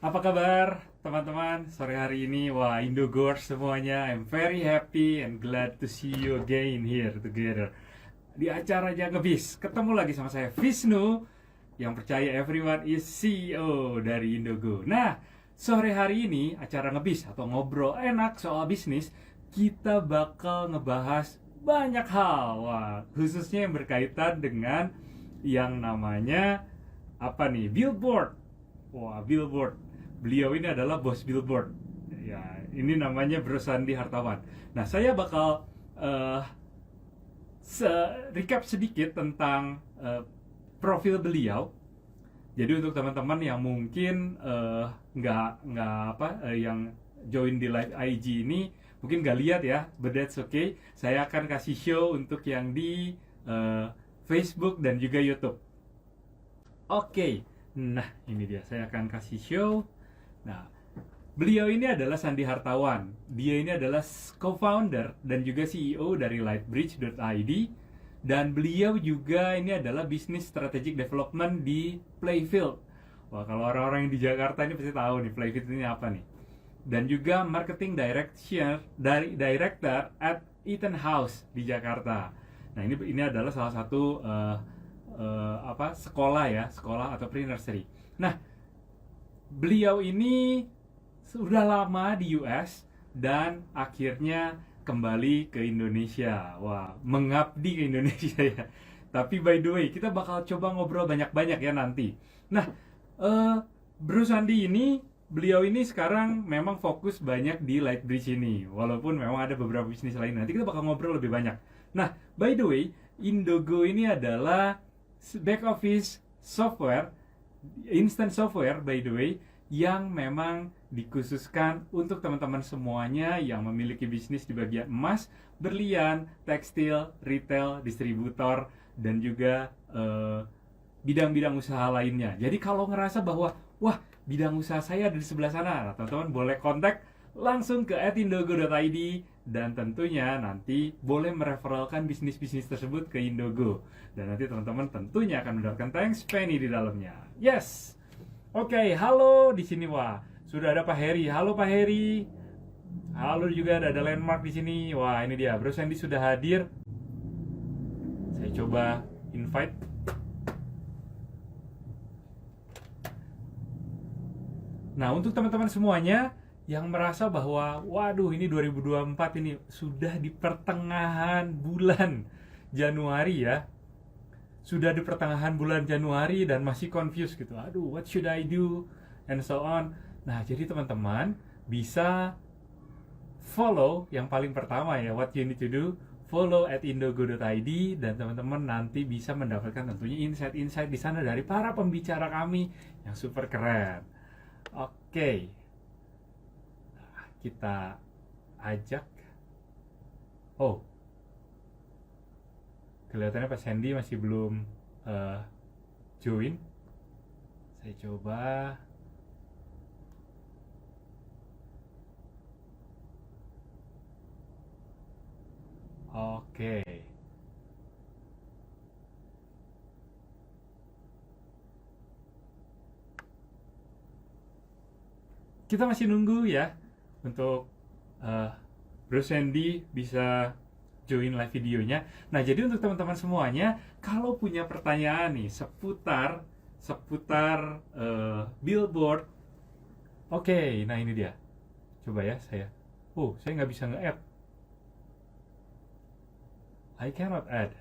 Apa kabar teman-teman? Sore hari ini, wah Indogors semuanya, I'm very happy and glad to see you again here together di acara Jaga Bis. Ketemu lagi sama saya Visnu yang percaya everyone is CEO dari Indogo. Nah, sore hari ini acara ngebis atau ngobrol enak soal bisnis, kita bakal ngebahas banyak hal. Wah, khususnya yang berkaitan dengan yang namanya apa nih? Billboard. Wah, Billboard. Beliau ini adalah bos Billboard. Ya, ini namanya Bro Sandi Hartawan. Nah, saya bakal eh, recap sedikit tentang profil beliau. Jadi untuk teman-teman yang mungkin nggak apa yang join di live IG ini mungkin nggak lihat ya, but that's okay. Saya akan kasih show untuk yang di Facebook dan juga YouTube. Oke, nah ini dia. Saya akan kasih show. Nah, beliau ini adalah Sandi Hartawan. Dia ini adalah co-founder dan juga CEO dari Lightbridge.id. Dan beliau juga ini adalah Business Strategic Development di Playfield. Wah, kalau orang-orang yang di Jakarta ini pasti tahu nih Playfield ini apa nih. Dan juga Marketing Director at Eaton House di Jakarta. Nah, ini adalah salah satu sekolah ya, sekolah atau pre-nursery. Nah, beliau ini sudah lama di US dan akhirnya kembali ke Indonesia. Wah, mengabdi ke Indonesia ya. Tapi by the way, kita bakal coba ngobrol banyak-banyak ya nanti. Nah, eh Bro Sandi ini, beliau ini sekarang memang fokus banyak di Lightbridge ini. Walaupun memang ada beberapa bisnis lain. Nanti kita bakal ngobrol lebih banyak. Nah, by the way, Indogo ini adalah back office software, instant software by the way, yang memang dikhususkan untuk teman-teman semuanya yang memiliki bisnis di bagian emas, berlian, tekstil, retail, distributor, dan juga bidang-bidang usaha lainnya. Jadi kalau ngerasa bahwa, wah bidang usaha saya ada di sebelah sana, nah, teman-teman boleh kontak langsung ke @indogo.id dan tentunya nanti boleh mereferalkan bisnis-bisnis tersebut ke Indogo. Dan nanti teman-teman tentunya akan mendapatkan thanks penny di dalamnya. Yes. Oke, halo di sini wah. Sudah ada Pak Heri. Halo Pak Heri. Halo juga ada Landmark di sini. Wah, ini dia. Bro Sandy sudah hadir. Saya coba invite. Nah, untuk teman-teman semuanya yang merasa bahwa waduh ini 2024 ini sudah di pertengahan bulan Januari ya. Sudah di pertengahan bulan Januari dan masih confused gitu. Aduh, what should I do? And so on. Nah, jadi teman-teman bisa follow yang paling pertama ya, what you need to do, follow @indogo.id dan teman-teman nanti bisa mendapatkan tentunya insight-insight di sana dari para pembicara kami yang super keren. Oke. Nah, kita ajak. Oh, kelihatannya Pak Sandy masih belum join. Saya coba. Oke. Kita masih nunggu ya untuk Bro Sandy bisa join live videonya. Nah, jadi untuk teman-teman semuanya, kalau punya pertanyaan nih seputar seputar billboard, oke, nah ini dia. Coba ya saya. Oh, saya nggak bisa nge-add. I cannot add.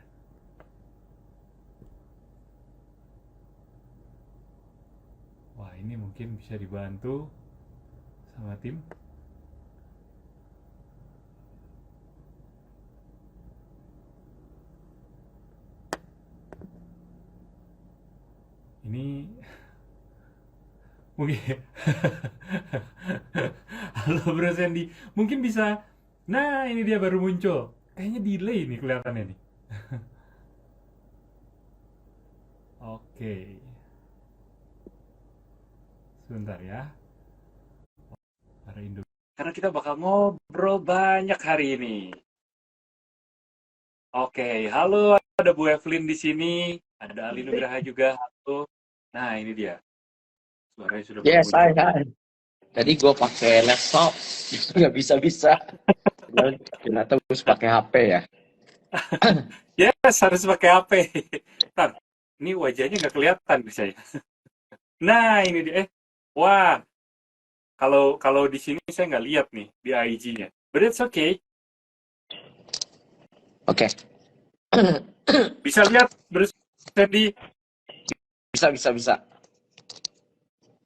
Wah, ini mungkin bisa dibantu sama tim. Ini mungkin halo Bro Sandy, mungkin bisa. Nah, ini dia baru muncul. Kayaknya delay nih kelihatannya nih. Oke, sebentar ya. Para Indo. Karena kita bakal ngobrol banyak hari ini. Oke, halo, ada Bu Evelyn di sini, ada Ali Nugraha juga. Halo. Nah, ini dia. Suaranya sudah mulai Yes, muncul. hai. Tadi gue pakai laptop, nggak bisa. Ternyata harus pakai HP ya. Yes, harus pakai HP. Ntar, ini wajahnya nggak kelihatan di saya. Nah, ini dia. Wah, kalau kalau di sini saya nggak lihat nih di IG-nya. But it's okay. Oke, Bisa lihat terus di. bisa.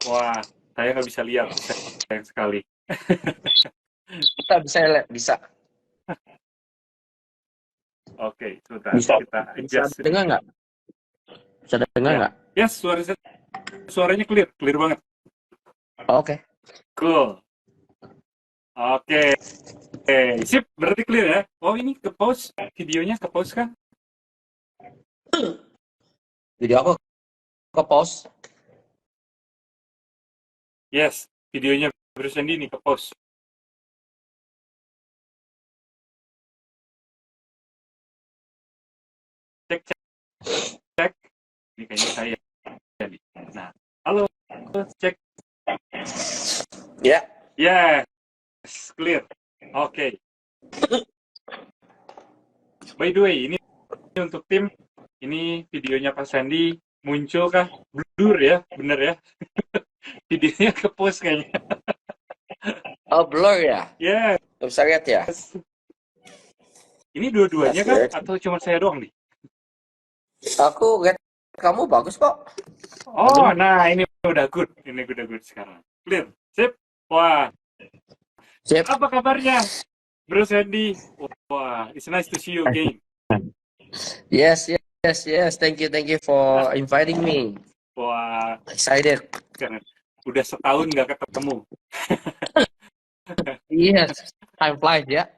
Wah, saya nggak bisa lihat. Sayang sekali. Bisa. Oke, sebentar. Bisa, Kita bisa adjust dengar sedikit. nggak? Bisa dengar Ya. nggak? Yes, suaranya clear. Clear banget. Oke. Cool. Oke. Sip. Berarti clear ya? Oh, ini ke pause. Videonya ke pause kan? Jadi aku ke pause. Yes. Videonya Bro Sandy ini ke pause. Cek, cek, cek. Ini kayaknya saya nih. Nah, halo. Cek. Ya. Yes. Clear. Oke. By the way, ini untuk tim. Ini videonya Pak Sandy muncul kah? Blur ya? Bener ya? Videonya ke pause kayaknya. Oh, blur ya? Yes. Nggak bisa lihat ya? Ini dua-duanya That's kah? weird. Atau cuma saya doang nih? Aku lihat kamu bagus kok. Oh, nah ini udah good. Ini udah good sekarang. Clear. Sip. Wah, Sip. apa kabarnya? Bro Sandy. Wah, it's nice to see you again. Yes. Thank you for inviting me. Wah, Excited. keren. Udah setahun nggak ketemu. Yes. Time flies ya.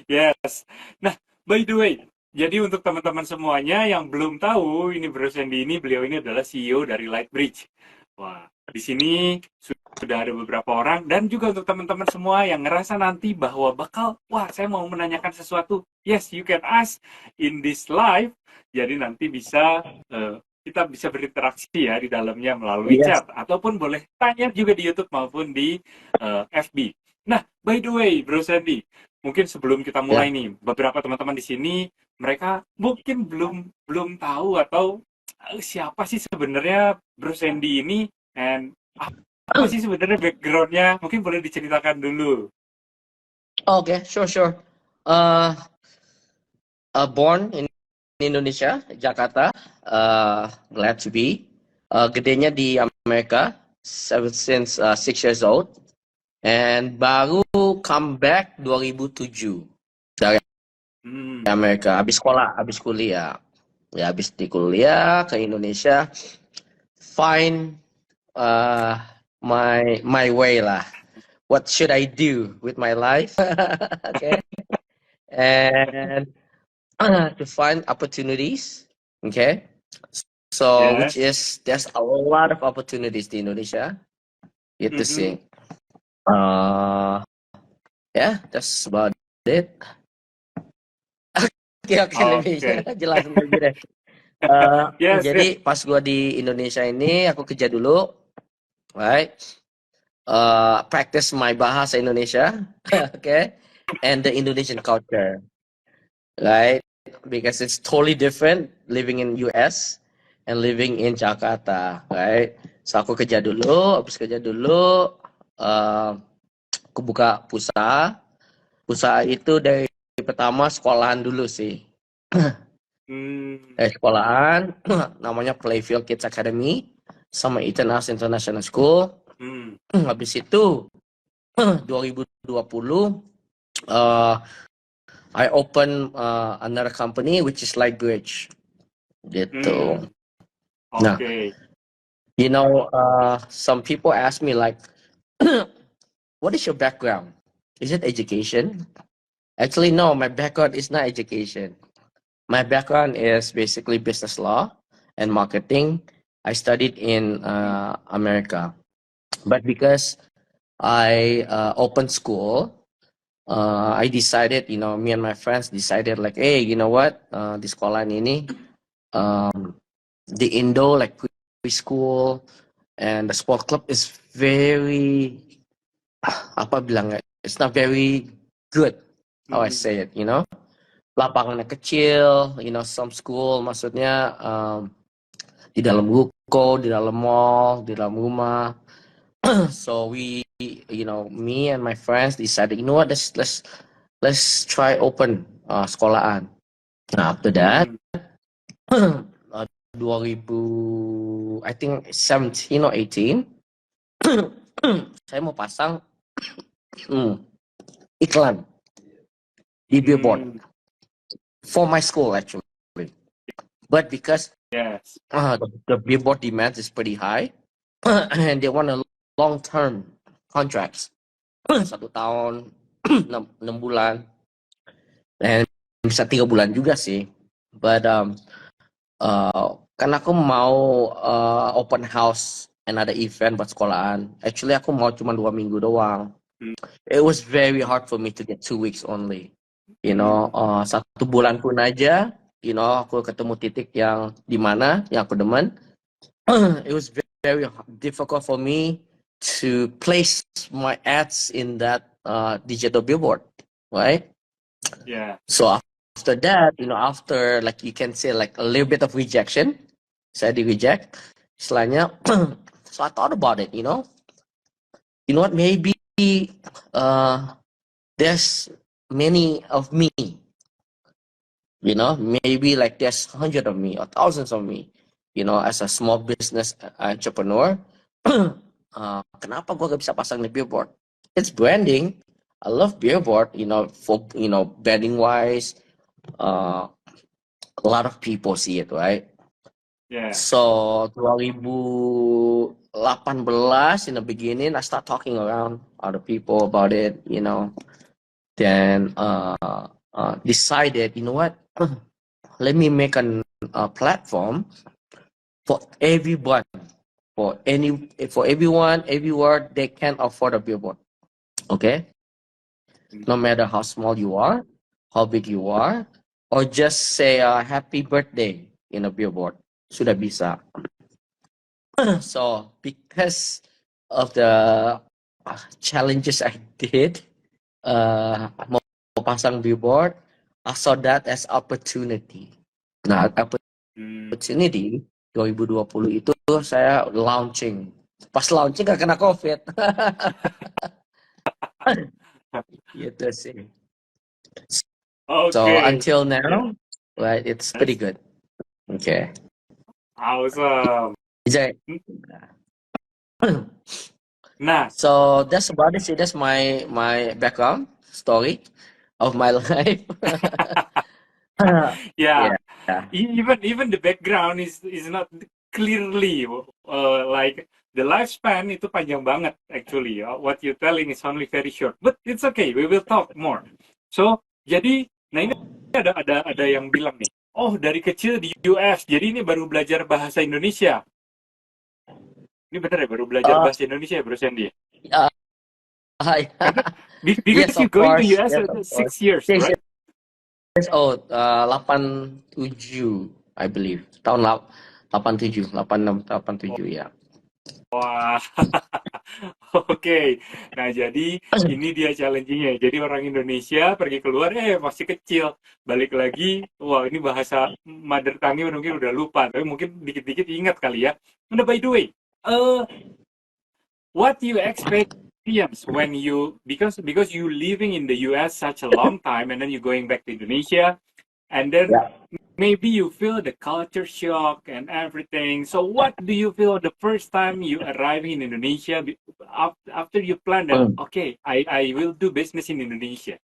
Yes. Nah, by the way, jadi untuk teman-teman semuanya yang belum tahu, ini Bro Sandy ini, beliau ini adalah CEO dari Lightbridge. Wah, di sini sudah ada beberapa orang, dan juga untuk teman-teman semua yang ngerasa nanti bahwa wah saya mau menanyakan sesuatu, yes, you can ask in this live, jadi nanti kita bisa berinteraksi ya di dalamnya melalui Yes. chat, ataupun boleh tanya juga di YouTube maupun di FB. Nah, by the way, Bro Sandy, mungkin sebelum kita mulai nih, beberapa teman-teman di sini mereka mungkin belum belum tahu atau siapa sih sebenarnya Bro Sandy ini, and apa sih sebenarnya backgroundnya? Mungkin boleh diceritakan dulu. Okay, sure. Uh, Born in Indonesia, Jakarta. Glad to be. Gedenya di Amerika since 6 years old. And baru come back 2007 dari Amerika. Habis kuliah. Ya, habis di kuliah ke Indonesia. Find my way lah. What should I do with my life? Okay. And to find opportunities. Okay. So, Yes. which is, there's a lot of opportunities di Indonesia. Gitu sih. Yeah, that's about it. Oke, lebih jelasin lagi deh. Yes. Jadi pas gua di Indonesia ini, aku kerja dulu, right? Practice my bahasa Indonesia, okay, and the Indonesian culture, right? Because it's totally different living in US and living in Jakarta, right? So aku kerja dulu, habis kerja dulu, aku buka usaha. Usaha itu dari pertama sekolahan dulu sih. Sekolahan, namanya Playfield Kids Academy sama Itenas International School. Habis itu 2020 I open another company which is Lightbridge gitu. Nah, you know, some people ask me like, what is your background? Is it education? Actually, no, my background is not education. My background is basically business law and marketing. I studied in America, but because I opened school, I decided, you know, me and my friends decided like, hey, you know what, di sekolah ini, the Indo like preschool, and the sport club is very, apa bilangnya, it's not very good, how I say it, lapangannya kecil, some school maksudnya di dalam ruko, di dalam mall, di dalam rumah. So we, me and my friends decided, what, let's try open sekolahan. Nah, after that, 2000, I think 17 or 18, saya mau pasang iklan di billboard for my school actually, but because the billboard demand is pretty high and they want a long-term contracts, 1 tahun, 6 bulan, dan bisa 3 bulan juga sih, but kan aku mau open house another event buat sekolahan. Actually aku mau cuma 2 minggu doang. It was very hard for me to get 2 weeks only. 1 bulan pun aja, aku ketemu titik yang dimana yang aku demen. It was very difficult for me to place my ads in that digital billboard, right? Yeah. So after that, after like you can say like a little bit of rejection, saya di reject, istilahnya. So I thought about it, what, maybe there's many of me, maybe like there's 100 of me or thousands of me, as a small business entrepreneur. Kenapa gue gak bisa pasang di billboard? It's branding. I love billboard, for branding wise. A lot of people see it, right? Yeah. So 2018 in the beginning, I start talking around other people about it, Then decided, what? Let me make a platform for everyone, for everyone, everywhere they can afford a billboard. Okay? No matter how small you are, how big you are, or just say happy birthday in a billboard. Sudah bisa. So because of the challenges I did, mau pasang billboard, I saw that as opportunity. Nah, opportunity 2020 itu saya launching. Pas launching gak kena COVID. Gitu sih. Okay. So until now, right, it's pretty good. Okay. Awesome. Nah, so that's about it. That's my background story of my life. yeah. Even the background is not clearly like the lifespan itu panjang banget actually. What you're telling is only very short, but it's okay. We will talk more. So jadi, nah ini ada yang bilang nih, oh dari kecil di US, jadi ini baru belajar bahasa Indonesia. Ini benar ya, baru belajar bahasa Indonesia ya, Bro Sandy? Because yes, you going to US yes, 6 years, right? Years old, 87, I believe. Tahun 87, 86, 87 ya. Wah, oke. Nah, jadi ini dia challenging-nya. Jadi orang Indonesia pergi keluar, masih kecil. Balik lagi, wah ini bahasa mother tongue-nya mungkin udah lupa. Tapi mungkin dikit-dikit ingat kali ya. Nah, by the way, what you experience when you, because you living in the US such a long time, and then you going back to Indonesia, and then maybe you feel the culture shock and everything. So what do you feel the first time you arriving in Indonesia after you plan that, okay, I will do business in Indonesia?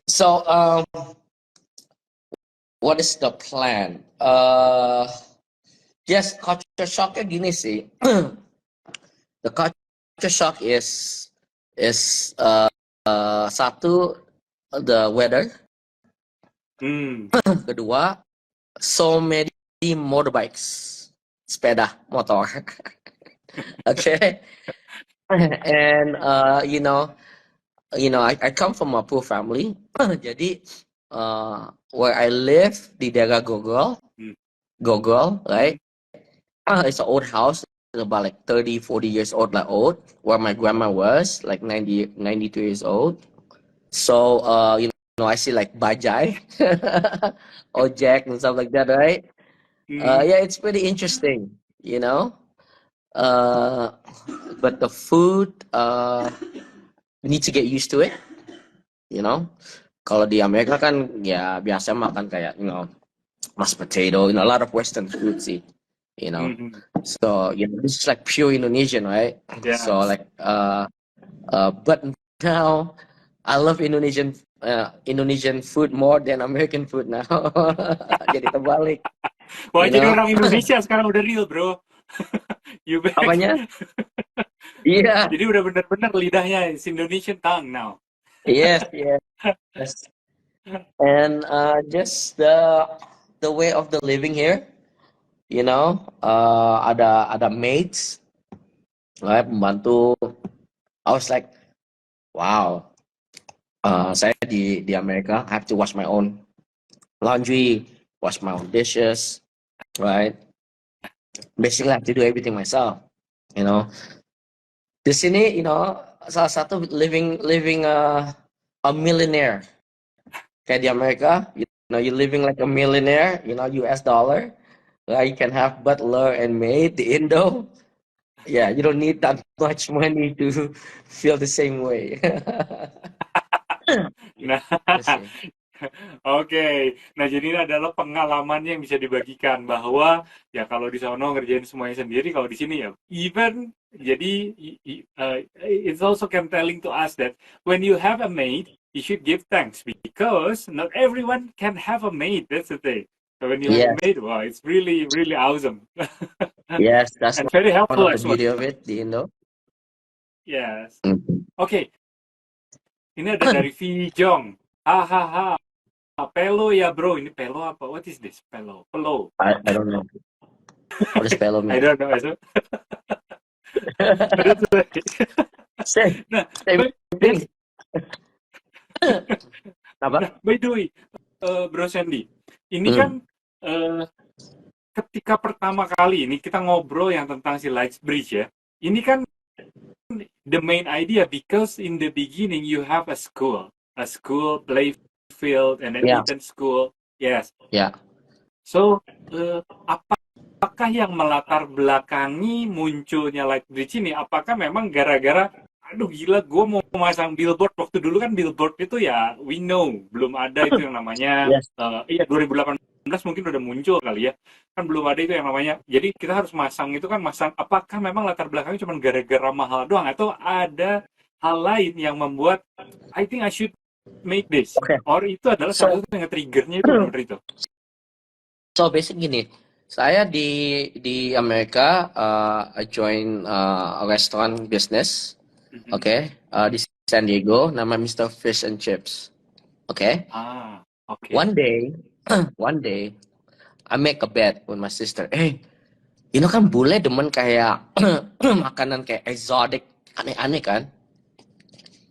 So, what is the plan? Yes, culture shocknya gini sih. The culture shock is satu, the weather. Kedua, so many motorbikes, sepeda motor. Okay. And I come from a poor family. Jadi where I live di daerah Gogol, right? it's an old house. It's about like 30, 40 years old, where my grandma was like 92 years old. So, I see like bajai, ojek and stuff like that, right? Hmm. Yeah, it's pretty interesting, you know. Uh, but the food, we need to get used to it, you know. Kalau di Amerika kan ya biasa makan kayak, mashed potato, a lot of Western food sih, you know. Hmm. So, this is like pure Indonesian, right? So Yes. like, but now I love Indonesian food more than American food now. Jadi terbalik, Wah, you jadi know. orang Indonesia sekarang udah real, bro. You back. Apanya? Iya, Jadi udah bener-bener lidahnya is Indonesian tongue now. yes, yes. And just the way of the living here, ada maids, right, pembantu. I was like, wow. Saya di Amerika, I have to wash my own laundry, wash my own dishes, right? Basically, I have to do everything myself. You know, di sini, salah satu living a millionaire. Kayak di Amerika, you're living like a millionaire, US dollar. You can have butler and maid. The Indo, yeah, you don't need that much money to feel the same way. Nah, Gitu sih. oke. Nah, jadi ini adalah pengalaman yang bisa dibagikan bahwa ya kalau di sono ngerjain semuanya sendiri, kalau di sini ya even jadi it's also can telling to us that when you have a maid, you should give thanks because not everyone can have a maid. That's the thing. So when you have a Yes, maid, wow, it's really really awesome yes, that's and very one helpful of the as well. beauty of it, the Indo. Yes. Mhm. Oke, ini ada dari V Jong. Hahaha. Pelo ya bro, ini pelo apa? What is this? Pelo. Pelo. I don't know. What does fellow I mean? don't know. But it's okay. Same, Nah, same but thing. here's, nah, Apa? by the way, Bro Sandy, ini Hmm. kan uh, ketika pertama kali ini kita ngobrol yang tentang si Lightsbridge ya, ini kan the main idea because in the beginning you have a school, play field, and then Ya, Eton school. Yes. ya. So, apakah yang melatar belakangi munculnya Lightbridge ini? Apakah memang gara-gara, aduh gila, gue mau masang billboard. Waktu dulu kan billboard itu ya, we know, belum ada itu yang namanya, Yes. iya 2018 mungkin udah muncul kali ya. Kan belum ada itu yang namanya, jadi kita harus masang itu kan apakah memang latar belakangnya cuma gara-gara mahal doang? Atau ada hal lain yang membuat, I think I should make this? Okay. Or itu adalah salah So, satu yang triggernya itu benar itu? so basic gini. Saya di Amerika, I join a restaurant business, Mhm. okay, di San Diego, nama Mr. Fish and Chips, okay. Ah, oke. One day, one day, I make a bet with my sister. Kan bule demen kayak makanan kayak exotic, aneh-aneh kan.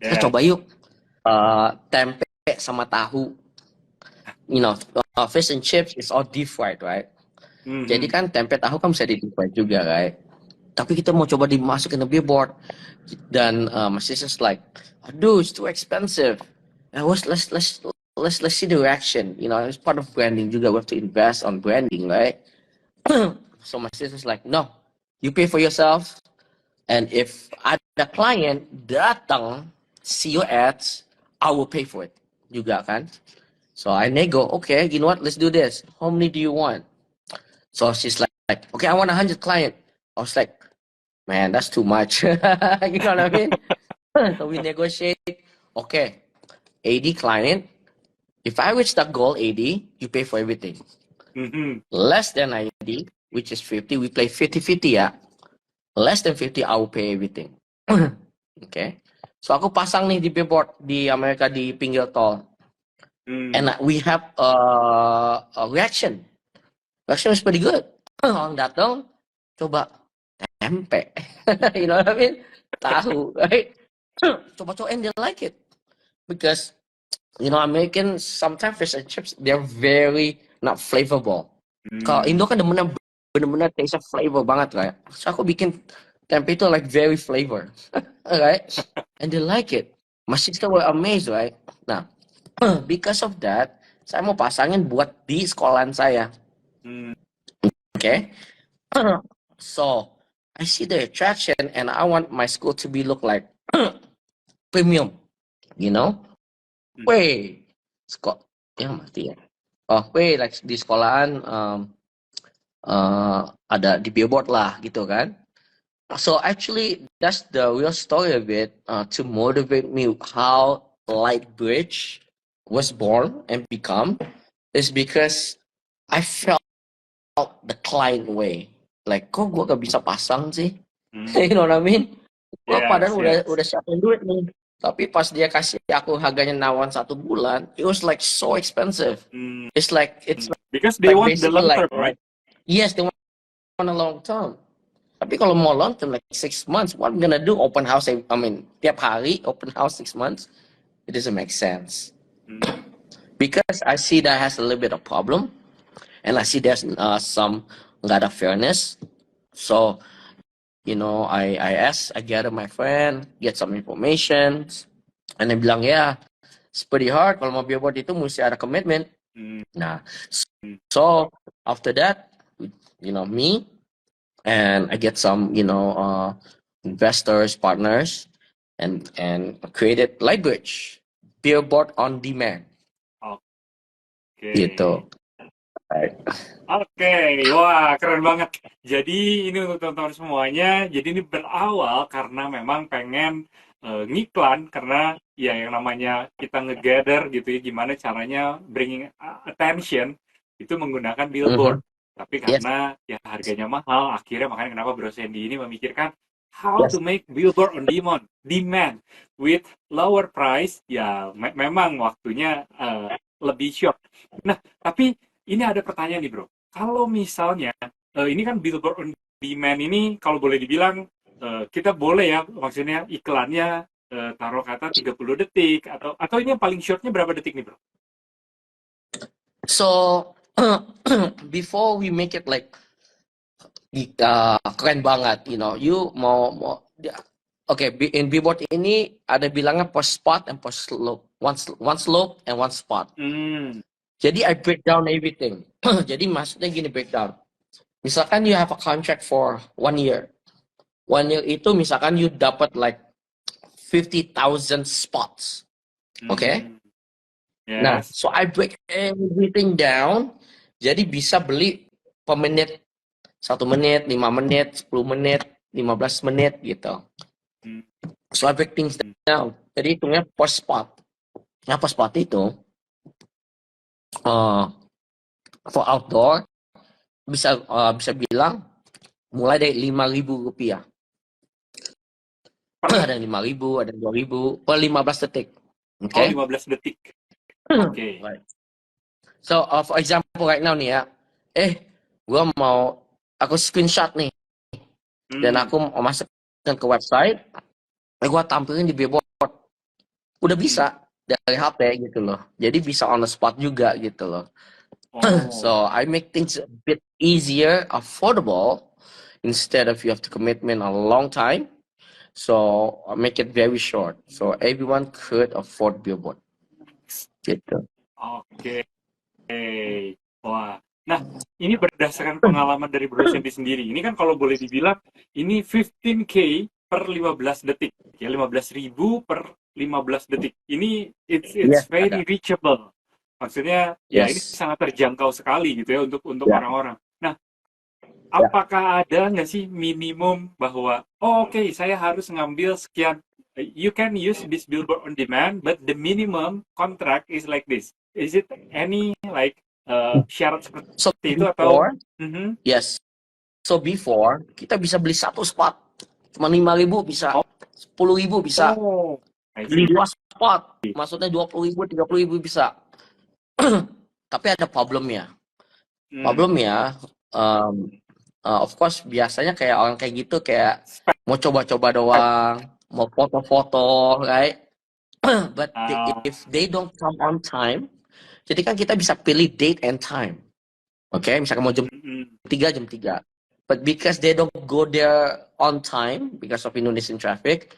Kita Yes. coba yuk, tempe sama tahu. Fish and chips is all deep fried, right? Jadi kan tempe tahu kan bisa di deep fried juga, right? Tapi kita mau coba dimasukin ke billboard, dan my sister's like, aduh, it's too expensive. Let's see the reaction. It's part of branding juga. We have to invest on branding, right? So my sister's like, no, you pay for yourself. And if ada client datang see your ads, I will pay for it juga kan. So I nego, okay, you know what? Let's do this. How many do you want? So she's like, okay, I want 100 client. I was like, man, that's too much. You know what I mean? So we negotiate. Okay, 80 client. If I reach that goal 80, you pay for everything. Less than 90, which is 50, we play 50-50 ya. Less than 50, I will pay everything. Okay. So aku pasang nih di billboard di Amerika di pinggir tol. And we have a reaction. Reaction is pretty good. Orang datang, coba tempe. You know what I mean? Tahu, right? Coba-coba and they like it. Because, American, sometimes fish and chips, they're very not flavorful. Kalau Indo kan demennya bener-bener taste flavor banget kayak. So aku bikin tempe itu like very flavor, right? And they like it. My sister were amazed, right? Nah, because of that, saya mau pasangin buat di sekolahan saya, okay? So I see the attraction, and I want my school to be look like premium, you know? Wait, ya mati ya. Oh, wait, like di sekolahan ada di billboard lah gitu kan. So actually, that's the real story of it, to motivate me how Lightbridge was born and become, is because I felt the client way. Like, kok gue gak bisa pasang sih? You know what I mean? Gue padahal udah siapin duit nih. Tapi pas dia kasih aku harganya nawan 1 bulan, it was like so expensive. It's like because they want the basically long like, term, right? yes, they want a long term. Tapi kalau mau long term like 6 months, what I'm gonna do? Open house, I mean, tiap hari open house 6 months, it doesn't make sense. Because I see that has a little bit of problem, and I see there's some nggak ada fairness. So, you know, I gather my friend, get some information, and dia bilang, yeah, it's pretty hard. Kalau mau billboard itu mesti ada commitment. Nah, so after that, you know, me and I get some, you know, investors, partners, and created Lightbridge, billboard on demand. Gitu. Oke, wah keren banget. Jadi ini untuk teman-teman semuanya. Jadi ini berawal karena memang pengen ngiklan, karena ya yang namanya kita nge-gather gitu ya, gimana caranya bringing attention itu menggunakan billboard. Tapi karena ya harganya mahal, akhirnya makanya kenapa Bro Sandy ini memikirkan how to make billboard on demand with lower price. Ya memang waktunya lebih short. Nah, tapi ini ada pertanyaan nih Bro. Kalau misalnya, ini kan billboard on demand ini kalau boleh dibilang, kita boleh ya, maksudnya iklannya taruh kata 30 detik, atau ini yang paling shortnya berapa detik nih Bro? So, before we make it like keren banget, you know, you mau okay, in billboard ini ada bilangnya post spot and post slope, one slope and one spot. Jadi I break down everything. Jadi maksudnya gini breakdown. Misalkan you have a contract for 1 year. 1 year itu misalkan you dapat like 50,000 spots. Okay? Yes. Nah, so I break everything down. Jadi bisa beli per menit, 1 menit, 5 menit, 10 menit, 15 menit gitu. So I break things down. Jadi hitungnya per spot. Nah, per spot itu for outdoor bisa bilang mulai dari 5.000 rupiah. Ada 5.000, ada 2.000 per 15 detik. Okay? Oh, 15 detik. Oke. Right. So for example right now nih ya, aku screenshot nih, dan aku mau masukkan ke website, gue tampilin di billboard, udah bisa dari HP gitu loh. Jadi bisa on the spot juga gitu loh. So I make things a bit easier, affordable, instead of you have to commitment a long time. So I make it very short, so everyone could afford billboard. Gitu. Oke. Wah. Nah, ini berdasarkan pengalaman dari Bro Sandy sendiri. Ini kan kalau boleh dibilang ini 15K per 15 detik. Ya 15.000 per 15 detik. Ini it's very reachable. Maksudnya ya ini sangat terjangkau sekali gitu ya untuk orang-orang. Nah, apakah ada nggak sih minimum bahwa oke, saya harus ngambil sekian? You can use this billboard on demand, but the minimum contract is like this. Is it any like syarat seperti itu atau? Yes. So before kita bisa beli 1 spot cuma 5.000 bisa, 10.000 bisa. Beli 2 spot, maksudnya 20.000, 30.000 bisa. Tapi ada problemnya. Of course biasanya kayak orang kayak gitu kayak mau coba-coba doang, mau foto-foto, right? But if they don't come on time, jadi kan kita bisa pilih date and time. Oke, misalkan mau jam jam 3. But because they don't go there on time because of Indonesian traffic,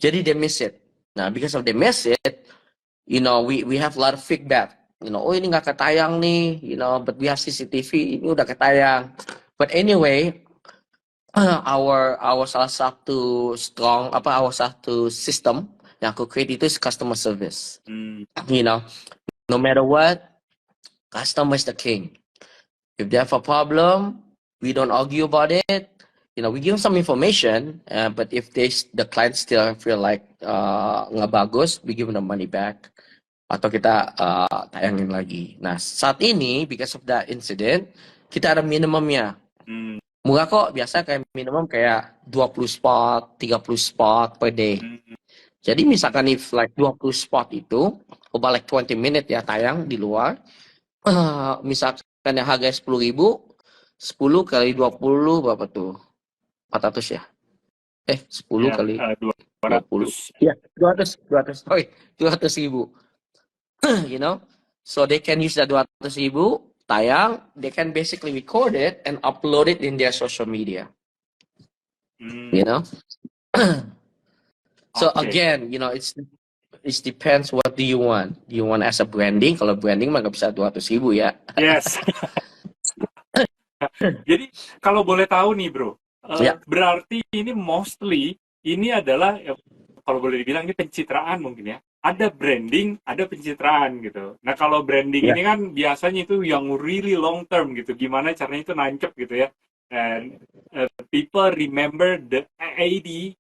jadi they miss it. Nah, because of they miss it, we have a lot of feedback. Oh ini nggak ketayang nih, but we have CCTV, ini udah ketayang. But anyway, our salah satu system yang aku create itu is customer service. No matter what, customer is the king. If they have a problem, we don't argue about it. We give them some information, but if the client still feel like nggak bagus, we give them the money back. Atau kita tayangin lagi. Nah, saat ini, because of that incident, kita ada minimumnya. Murah kok, biasa kayak minimum kayak 20 spot, 30 spot per day. Jadi misalkan if like 20 spot itu, about like 20 minutes ya tayang di luar, misalkan yang harga 10.000, 10 kali 20 berapa tuh? 400 ya? 10 kali 20. Ya, 200. Sorry, 200.000. So they can use that 200.000 tayang, they can basically record it and upload it in their social media. So again, it depends what do you want. Do you want as a branding? Kalau branding mah nggak bisa 200.000 ya. Yes. Jadi kalau boleh tahu nih bro, berarti ini mostly ini adalah kalau boleh dibilang ini pencitraan mungkin ya. Ada branding, ada pencitraan gitu. Nah kalau branding ini kan biasanya itu yang really long term gitu. Gimana caranya itu nancep gitu ya. And people remember the AED.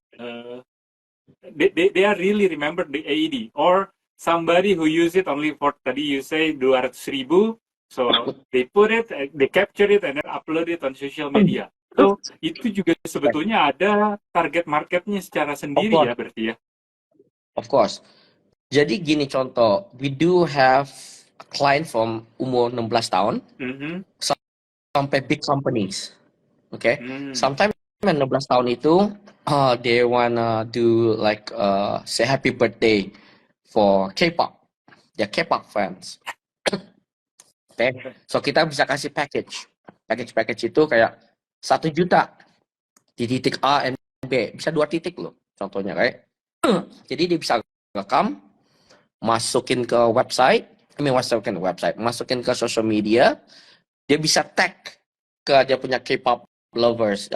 They are really remember the AED. Or somebody who use it only for tadi you say 200.000. So they put it, they capture it, and then upload it on social media. So itu juga sebetulnya ada target marketnya secara sendiri ya berarti ya. Of course. Jadi gini contoh, we do have a client from umur 16 tahun sampai big companies. Okay? Sometimes 16 tahun itu they wanna do like say happy birthday for K-pop. They're K-pop fans. Okay? So kita bisa kasih package itu kayak 1 juta di titik A dan B, bisa 2 titik loh contohnya kayak. Jadi dia bisa rekam, masukin ke website, masukin ke social media, dia bisa tag ke dia punya K-pop lovers,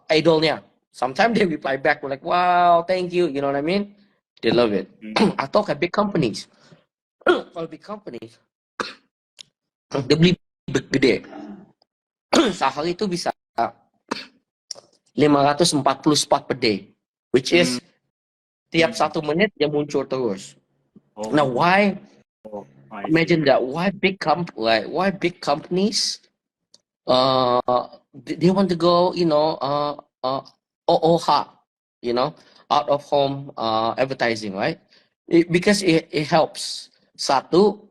idolnya. Sometimes they reply back like, wow, thank you, you know what I mean? They love it. Atau kayak big companies. Kalau big companies, dia beli gede. Sehari itu bisa 540 spot per day, which is tiap 1 menit dia muncul terus. Now why? Imagine that. Why big companies? They want to go, OOH, out of home advertising, right? Because it helps. 1/3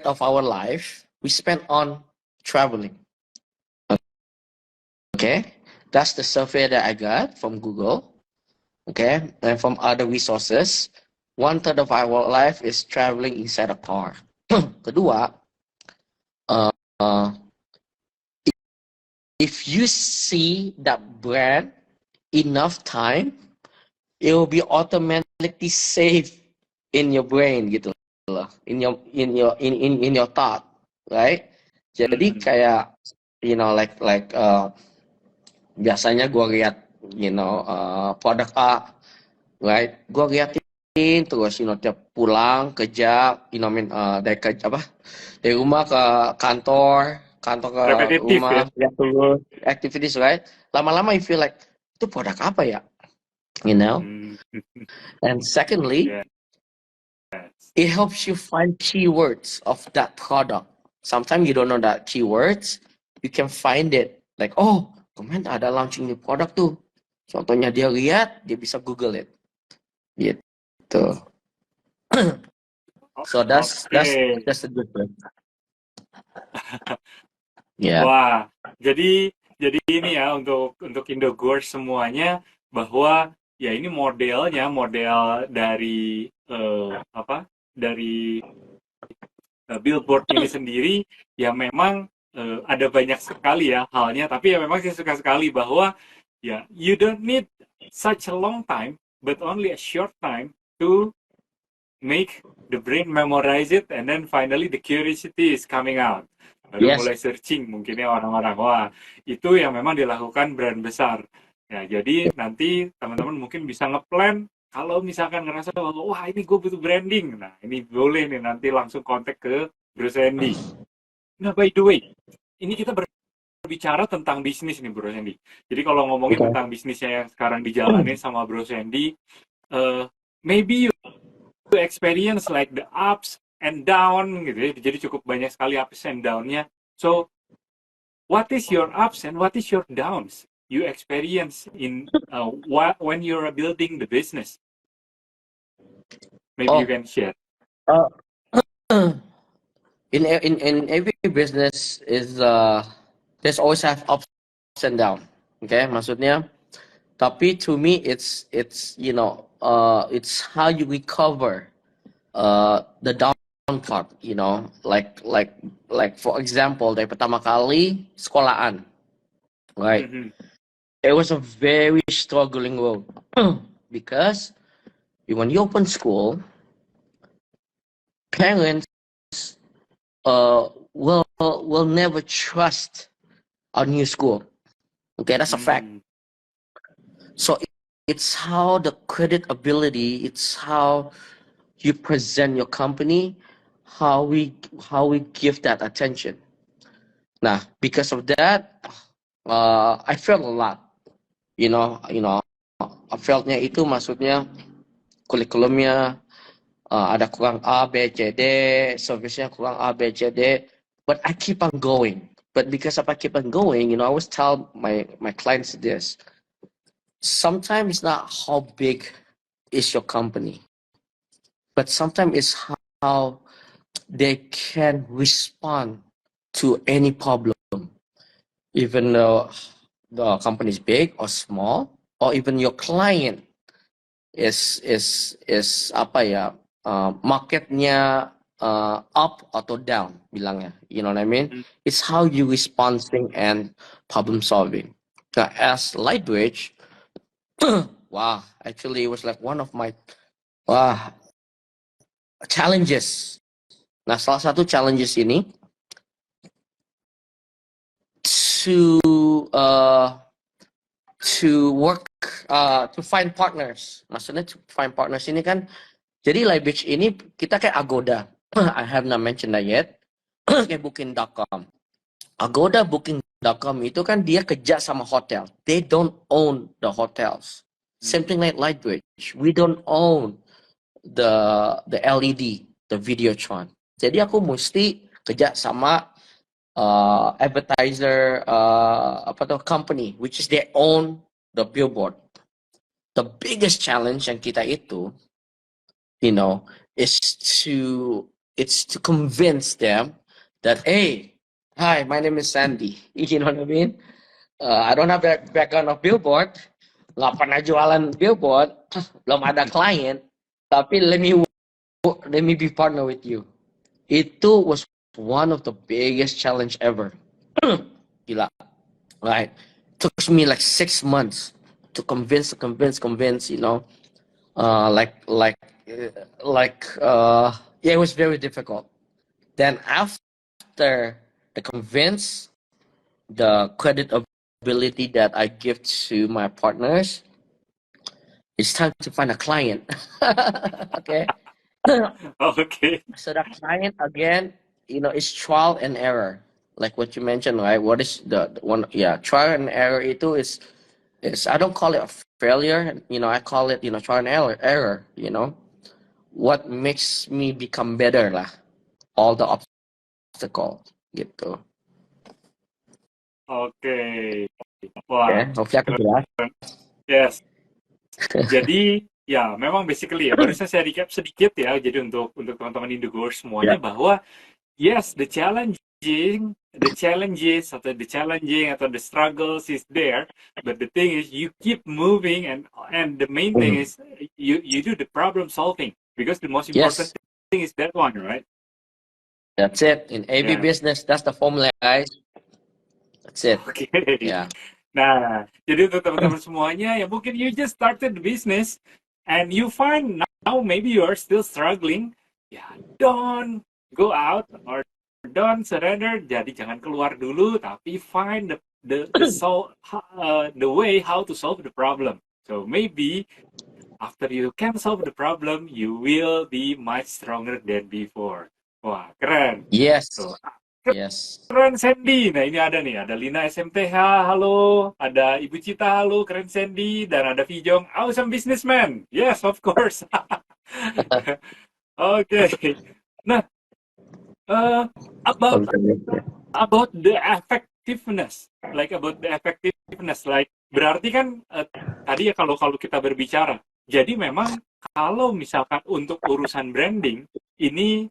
of our life we spend on traveling. Okay, that's the survey that I got from Google. Okay, and from other resources, 1/3 of our life is traveling inside a car. Kedua, if you see that brand enough time, it will be automatically saved in your brain gitu loh, in your thought, right? Jadi kayak biasanya gue lihat produk A, right? Gue liatin terus tiap pulang kerja, dari rumah ke kantor ke repetitif, rumah, lihat terus activities, right? Lama-lama you feel like itu produk apa ya, and secondly, it helps you find keywords of that product. Sometimes you don't know that keywords, you can find it like, oh, kemarin ada launching new produk tuh. Contohnya dia lihat, dia bisa Google it. Gitu. So that's the difference. Yeah. Wah, jadi ini ya untuk Indogors semuanya, bahwa ya ini model dari dari billboard ini sendiri ya memang ada banyak sekali ya halnya, tapi ya memang saya suka sekali bahwa ya you don't need such a long time, but only a short time to make the brain memorize it, and then finally the curiosity is coming out. Baru Yes. mulai searching mungkinnya orang-orang. Wah, itu yang memang dilakukan brand besar. Ya, jadi nanti teman-teman mungkin bisa ngeplan kalau misalkan ngerasa bahwa wah ini gue butuh branding. Nah, ini boleh nih nanti langsung kontak ke Bro Sandy. Nah, by the way, ini kita berbicara tentang bisnis nih Bro Sandy. Jadi kalau ngomongin Okay. tentang bisnisnya yang sekarang dijalanin sama Bro Sandy, maybe you experience like the ups and down gitu ya. Jadi cukup banyak sekali ups and down-nya. So, what is your ups and what is your downs you experience in when you're building the business? Maybe you Oh, can share. uh, in every business is there's always have ups and down. Okay, maksudnya. Tapi to me it's it's how you recover the down part. Like for example dari pertama kali sekolahan, right? Mm-hmm. It was a very struggling road because when you open school, parents will never trust a new school. Okay, that's a fact. So it's how the credit ability, it's how you present your company, how we give that attention. Nah, because of that, I felt a lot. I feltnya itu maksudnya kurikulumnya ada kurang A, B, C, D, service-nya kurang A, B, C, D, but I keep on going. But because if I keep on going, I always tell my clients this. Sometimes it's not how big is your company, but sometimes it's how they can respond to any problem, even though the company is big or small, or even your client is apa ya, marketnya up atau down bilangnya, you know what I mean? It's how you responding and problem solving. Now, as Lightbridge, wow, actually it was like one of my challenges. Nah, salah satu challenges ini to work to find partners. Maksudnya to find partners ini kan, jadi Lightbridge ini kita kayak Agoda. I have not mentioned that yet. Kayak Booking.com. Agoda, Booking.com itu kan dia kerja sama hotel. They don't own the hotels. Same thing like Lightbridge. We don't own the LED, the Videotron. Jadi aku mesti kerja sama advertiser company, which is they own the billboard. The biggest challenge yang kita itu, is to convince them that, hey, hi, my name is Sandy. You know what I mean? I don't have that background of billboard, nggak pernah jualan billboard, belum ada client, tapi let me be partner with you. Itu was one of the biggest challenge ever. Gila, right? Took me like 6 months to convince, it was very difficult. Then after the convince, the credibility that I give to my partners, it's time to find a client. Okay. Okay. So the client again, is trial and error. Like what you mentioned, right? What is the one? Yeah, trial and error. Itu is I don't call it a failure. I call it trial and error. What makes me become better lah. All the obstacle gitu. Oke. Wah. Okay. Hopefully aku jelas. Yes. Jadi ya memang basically ya barusan saya recap sedikit ya. Jadi untuk teman-teman Indigoers semuanya bahwa yes, the challenge atau the struggles is there, but the thing is you keep moving, and the main thing is you do the problem solving, because the most important thing is that one, right? That's it. In every Ya. business, that's the formula, guys. That's it. Oke. Yeah. Nah, jadi untuk teman-teman semuanya, ya mungkin you just started the business and you find now maybe you are still struggling, ya don't go out or don't surrender. Jadi jangan keluar dulu, tapi find the way how to solve the problem. So maybe after you can solve the problem, you will be much stronger than before. Wah, keren. Yes. Tuh, Yes. keren Sandy. Nah ini ada nih, ada Lina SMTH, halo. Ada Ibu Cita, halo, keren Sandy. Dan ada Vijong, awesome businessman. Yes, of course. Oke. Nah, uh, about the effectiveness, like berarti kan tadi ya kalau kalau kita berbicara, jadi memang kalau misalkan untuk urusan branding ini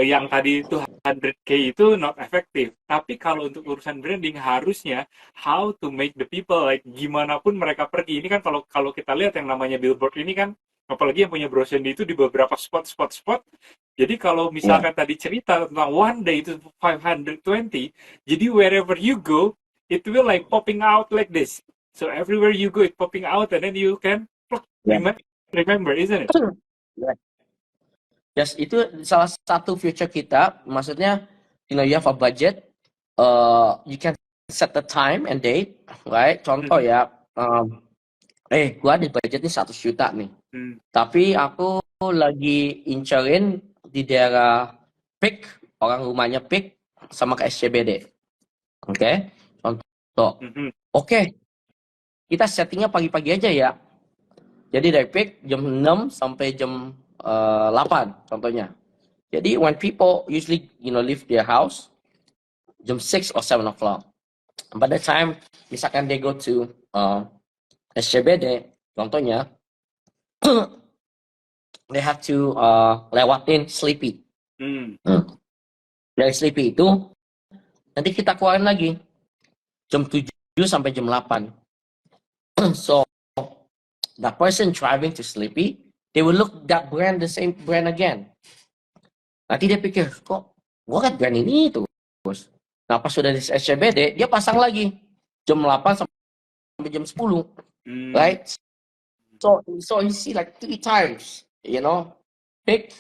yang tadi itu 100K itu not efektif. Tapi kalau untuk urusan branding harusnya how to make the people like gimana pun mereka pergi. Ini kan kalau kalau kita lihat yang namanya billboard ini kan apalagi yang punya brochure itu di beberapa spot. Jadi kalau misalkan tadi cerita tentang one day itu 520, jadi wherever you go it will like popping out like this. So everywhere you go it popping out and then you can remember, isn't it? Yeah. Yes, itu salah satu future kita. Maksudnya, you have a budget, you can set the time and date, right? Contoh ya, gua ada budget nih 100 juta nih. Tapi aku lagi incerin di daerah PIK, orang rumahnya PIK sama ke SCBD. Oke? Contoh. Oke. Kita settingnya pagi-pagi aja ya. Jadi dari PIK jam 6 sampai jam 8 contohnya. Jadi when people usually leave their house jam 6 or 7 o'clock. By the time misalkan they go to SCBD contohnya they have to lewatin Sleepy. Dari Sleepy itu nanti kita keluarin lagi jam 7 sampai jam 8. So the person driving to Sleepy, they will look that brand, the same brand again. Nanti dia pikir, kok gua kan brand ini terus. Nah pas sudah di SCBD, dia pasang lagi jam 8 sampai jam 10. Right? So you see like 3 times, PIK,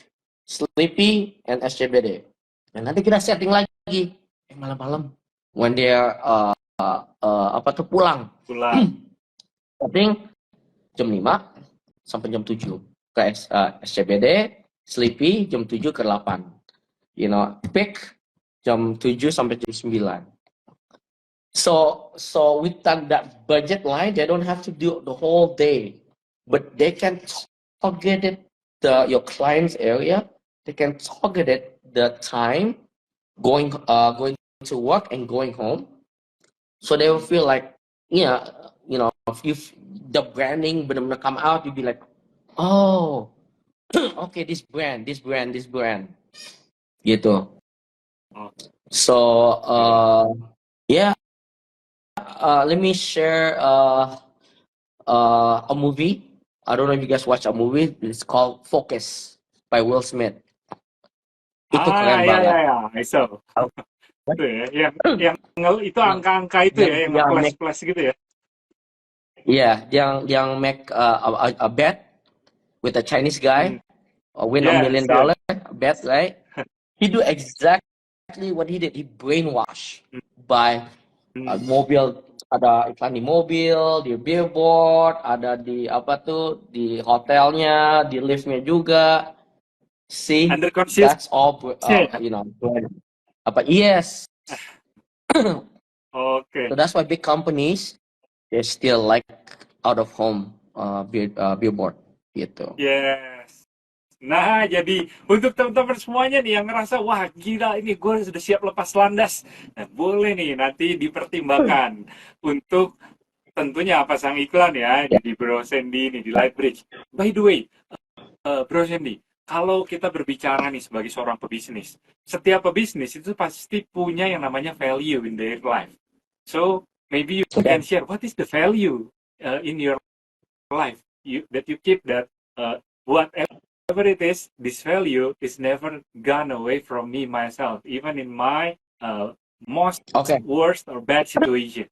Sleepy, and SCBD. Dan nanti kita setting lagi, malam-malam when they are pulang. Setting jam 5 sampai jam 7 ke SCBD, Sleepy jam 7 ke 8. PIK jam 7 sampai jam 9. So with that budget line, they don't have to do the whole day, but they can target it your client's area. They can target it the time going to work and going home, so they will feel like if the branding benar-benar come out, you'll be like, oh, okay, this brand, gitu. So yeah. Let me share a movie. I don't know if you guys watch a movie. It's called Focus by Will Smith. Itu keren banget. I saw. Itu ya, yang itu angka-angka itu ya, yang flash gitu ya. Yeah, yang make a bet with a Chinese guy, win $1 million bet, right? He do exactly what he did. He brainwash by mobil, ada iklan di mobil, di billboard, ada di di hotelnya, di liftnya juga. See, that's all yes. Okay. So that's why big companies they still like out of home billboard gitu. Yes. Nah, jadi untuk teman-teman semuanya nih yang ngerasa, wah gila ini gue sudah siap lepas landas, nah, boleh nih nanti dipertimbangkan untuk tentunya pasang iklan ya di Bro Sandy nih di Lightbridge. By the way, Bro Sandy, kalau kita berbicara nih sebagai seorang pebisnis, setiap pebisnis itu pasti punya yang namanya value in their life. So maybe you can share what is the value in your life that you keep that whatever whatever it is, this value is never gone away from me myself, even in my most Okay. worst or bad situation.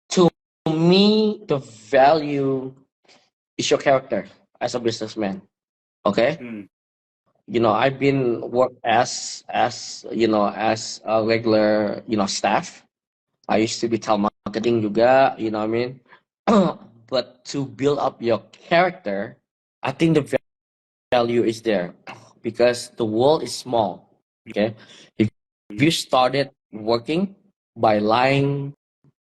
To me, the value is your character as a businessman. Okay. I've been work as as a regular staff. I used to be telemarketing juga, you know what I mean? But to build up your character, I think the value is there because the world is small. Okay. If you started working by lying,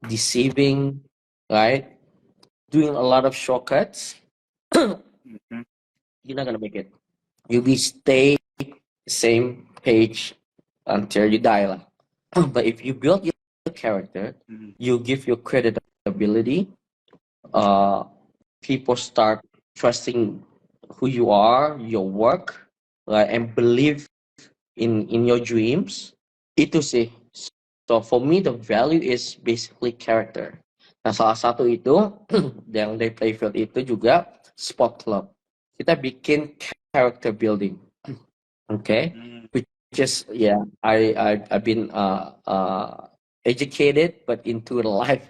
deceiving, right? Doing a lot of shortcuts, you're not gonna make it. You'll be stay same page until you die lah. But if you build your character, you give your credibility. People start trusting who you are, your work, right, and believe in your dreams. Itu sih. So for me, the value is basically character. Nah, salah satu itu yang dari Playfield itu juga Sport Club. Kita bikin character building. Okay, which is I've been educated but into a life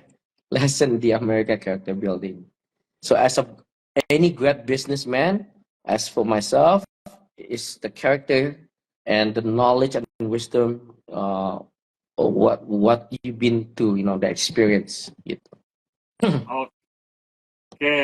lesson the American character building. So as any great businessman, as for myself, is the character and the knowledge and wisdom what you've been to, the experience gitu. Oke,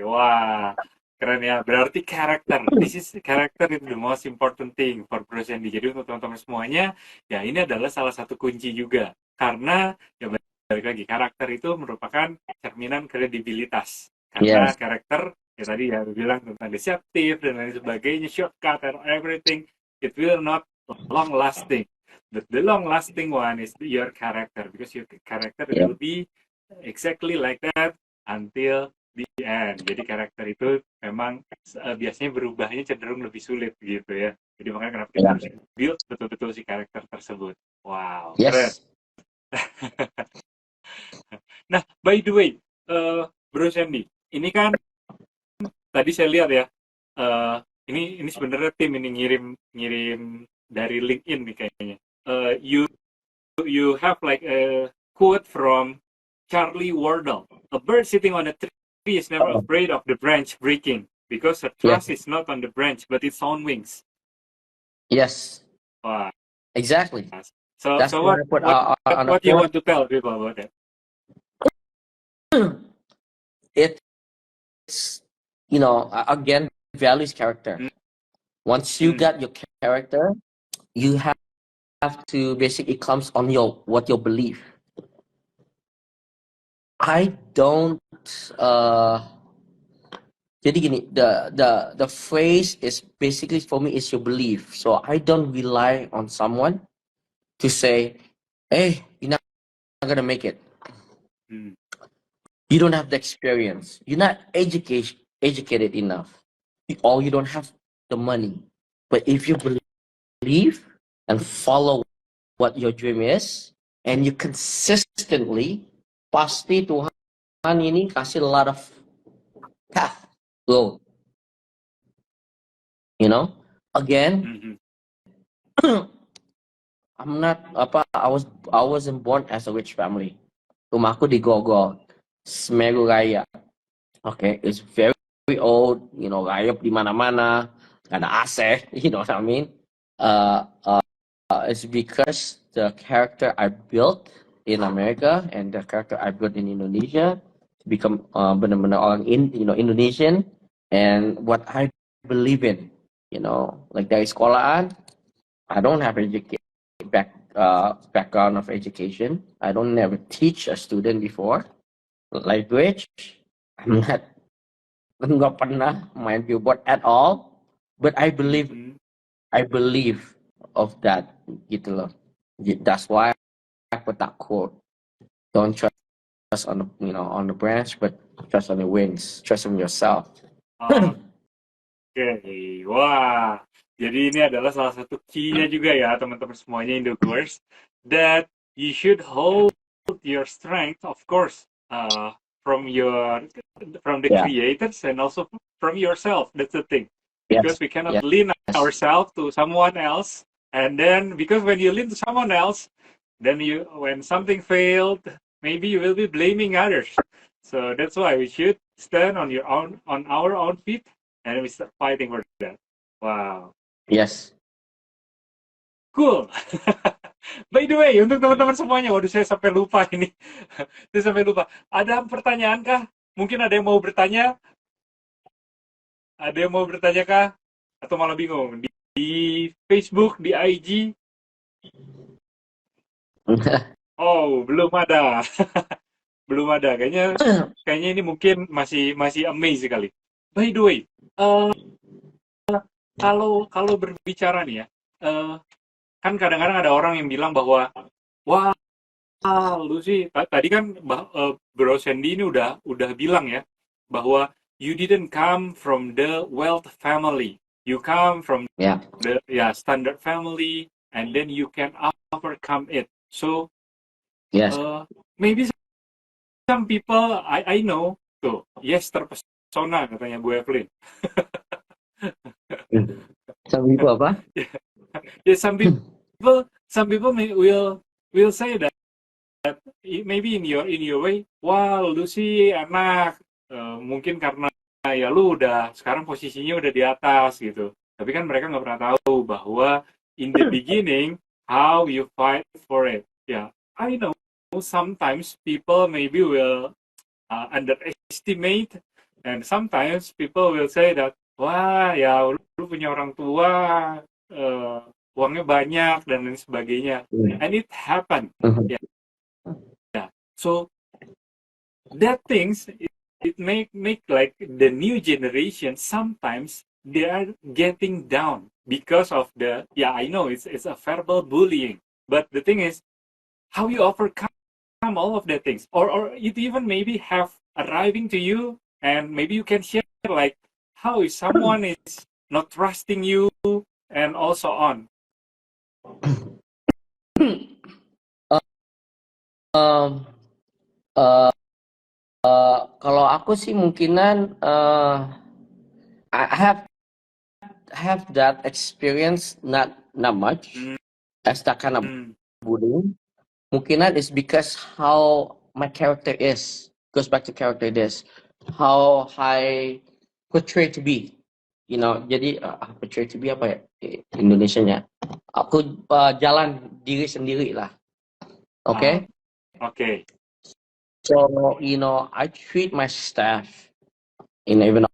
wah, keren ya. Berarti karakter, this is character is the most important thing for Bro Sandy. Jadi untuk teman-teman semuanya, ya ini adalah salah satu kunci juga. Karena, ya balik lagi, karakter itu merupakan cerminan kredibilitas. Karena karakter, ya tadi ya bilang tentang deceptive dan lain sebagainya, shortcut and everything, it will not long lasting. But the long lasting one is your character, because your character will be exactly like that until the end. Jadi karakter itu memang biasanya berubahnya cenderung lebih sulit gitu ya. Jadi makanya kenapa kita harus build betul-betul si karakter tersebut. Wow, keren. Nah, by the way, Bro Sandy, ini kan tadi saya lihat ya, ini sebenarnya tim ini ngirim dari LinkedIn nih kayaknya. You have like a quote from Charlie Wardle. A bird sitting on a tree is never afraid of the branch breaking because her trust is not on the branch but its own wings. Yes. Wow. Exactly. So what do you want to tell people about that? It's again, values character. Once you got your character, you have to basically, it comes on what you believe. I don't jadi gini, the phrase is basically for me is your belief. So I don't rely on someone to say, hey, you're not gonna make it. You don't have the experience. You're not educated enough. Or you don't have the money. But if you believe and follow what your dream is, and you consistently, pasti Tuhan ini kasih a lot of path, go. Again, I'm not I wasn't born as a rich family. Rumahku di Grogol, Semeru Raya. Okay, it's very old, rayap di mana-mana, gak ada AC, you know what I mean? It's because the character I built in America and the character I built in Indonesia to become benar-benar orang Indonesian, and what I believe in, like dari sekolahan, I don't have background of education. I don't never teach a student before. Language, I'm nggak pernah main billboard at all, but I believe of that gitu loh. That's why I put that quote. Don't trust on the branch, but trust on the wings. Trust on yourself. Oke, wah. Jadi ini adalah salah satu key-nya juga ya teman-teman semuanya Indogoers, that you should hold your strength, of course, from the creators and also from yourself. That's the thing. Yes. Because we cannot Yes. lean ourselves to someone else. And then because when you lean to someone else, then when something failed, maybe you will be blaming others. So that's why we should stand on our own feet, and we start fighting for that. Wow. Yes. Cool. By the way, untuk teman-teman semuanya, waduh saya sampai lupa ini. Saya sampai lupa. Ada pertanyaan kah? Mungkin ada yang mau bertanya? Ada yang mau bertanya kah? Atau malah bingung? Di Facebook, di IG? Oh, belum ada. Belum ada. Kayaknya ini mungkin masih amazed sekali. By the way, kalau berbicara nih ya, kan kadang-kadang ada orang yang bilang bahwa wah lu sih tadi kan Bro Sandy ini udah bilang ya bahwa you didn't come from the wealth family, you come from the standard family, and then you can overcome it. So Yes. Maybe some people I know tuh, yes, terpesona katanya Bu Evelyn. Some people apa? Yeah, some people will say that maybe in your way, wah lu sih enak, mungkin karena ya lu udah sekarang posisinya udah di atas gitu. Tapi kan mereka nggak pernah tahu bahwa in the beginning how you fight for it. Yeah, I know sometimes people maybe will underestimate, and sometimes people will say that wah ya lu punya orang tua, uangnya banyak dan lain sebagainya, and it happened. Yeah. So that things it make like the new generation sometimes they are getting down because of the I know it's a verbal bullying, but the thing is how you overcome all of that things, or it even maybe have arriving to you, and maybe you can share like how if someone is not trusting you and also on. Kalau aku sih mungkinan I have that experience not much as that kind of bullying. Mungkinan is because how my character goes back to character how I portray to be, jadi portray to be apa ya Indonesianya, aku jalan diri sendiri lah. Okay. So I treat my staff, even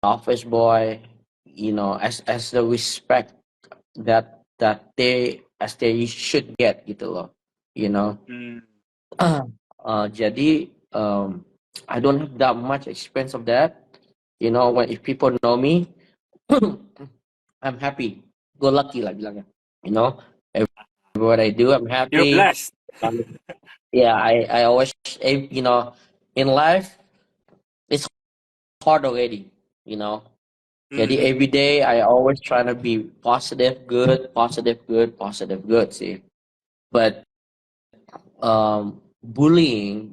office boy, as the respect that they should get gitu loh, jadi I don't have that much experience of that, when if people know me, I'm happy, go lucky lah bilangnya, what I do I'm happy. You're blessed. Yeah, I always, in life it's hard already, Jadi every day I always try to be positive, good sih. But bullying,